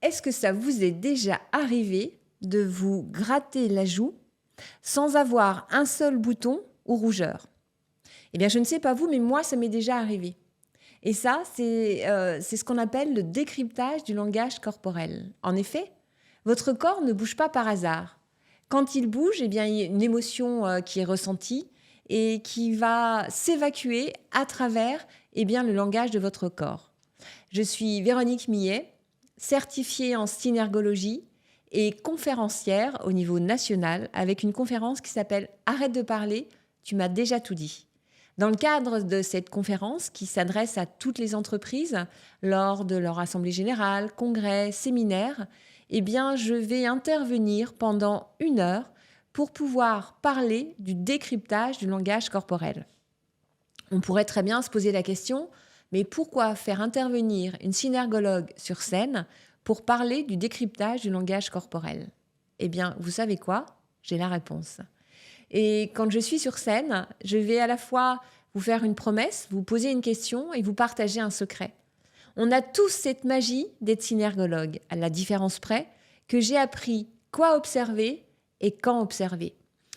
est-ce que ça vous est déjà arrivé de vous gratter la joue sans avoir un seul bouton ou rougeur? Eh bien, je ne sais pas vous, mais moi, ça m'est déjà arrivé. Et ça, c'est ce qu'on appelle le décryptage du langage corporel. En effet, votre corps ne bouge pas par hasard. Quand il bouge, eh bien, il y a une émotion qui est ressentie et qui va s'évacuer à travers eh bien, le langage de votre corps. Je suis Véronique Millet, certifiée en synergologie et conférencière au niveau national avec une conférence qui s'appelle « Arrête de parler, tu m'as déjà tout dit ». Dans le cadre de cette conférence qui s'adresse à toutes les entreprises lors de leur assemblée générale, congrès, séminaire, eh bien, je vais intervenir pendant 1 heure pour pouvoir parler du décryptage du langage corporel. On pourrait très bien se poser la question, mais pourquoi faire intervenir une synergologue sur scène pour parler du décryptage du langage corporel? Eh bien, vous savez quoi? J'ai la réponse. Et quand je suis sur scène, je vais à la fois vous faire une promesse, vous poser une question et vous partager un secret. On a tous cette magie d'être synergologue, à la différence près que j'ai appris quoi observer et quand observer.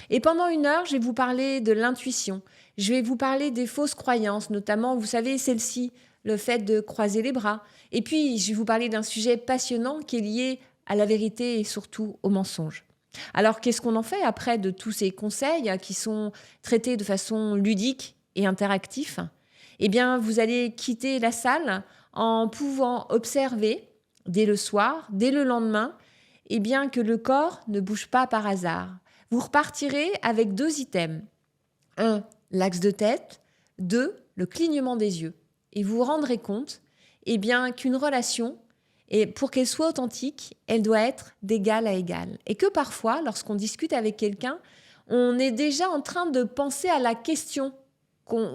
Et pendant 1 heure, je vais vous parler de l'intuition. Je vais vous parler des fausses croyances, notamment, vous savez, celle-ci, le fait de croiser les bras. Et puis, je vais vous parler d'un sujet passionnant qui est lié à la vérité et surtout au mensonge. Alors, qu'est-ce qu'on en fait après de tous ces conseils qui sont traités de façon ludique et interactive? Eh bien, vous allez quitter la salle en pouvant observer dès le soir, dès le lendemain, eh bien, que le corps ne bouge pas par hasard. Vous repartirez avec 2 items. 1, l'axe de tête. 2, le clignement des yeux. Et vous vous rendrez compte eh bien, qu'une relation, et pour qu'elle soit authentique, elle doit être d'égal à égal. Et que parfois, lorsqu'on discute avec quelqu'un, on est déjà en train de penser à la question,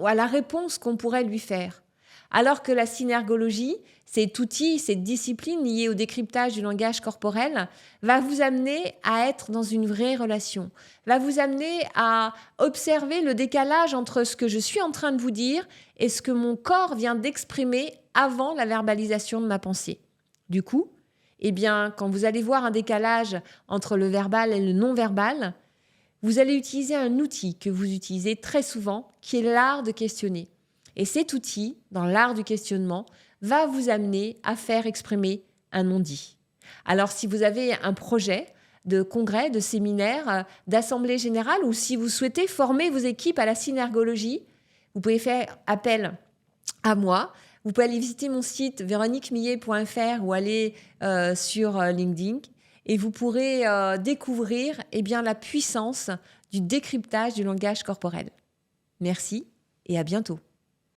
à la réponse qu'on pourrait lui faire. Alors que la synergologie, cet outil, cette discipline liée au décryptage du langage corporel, va vous amener à être dans une vraie relation, va vous amener à observer le décalage entre ce que je suis en train de vous dire et ce que mon corps vient d'exprimer avant la verbalisation de ma pensée. Du coup, eh bien, quand vous allez voir un décalage entre le verbal et le non-verbal, vous allez utiliser un outil que vous utilisez très souvent, qui est l'art de questionner. Et cet outil, dans l'art du questionnement, va vous amener à faire exprimer un non-dit. Alors, si vous avez un projet de congrès, de séminaire, d'assemblée générale, ou si vous souhaitez former vos équipes à la synergologie, vous pouvez faire appel à moi. Vous pouvez aller visiter mon site véroniquemillet.fr ou aller sur LinkedIn et vous pourrez découvrir eh bien, la puissance du décryptage du langage corporel. Merci et à bientôt.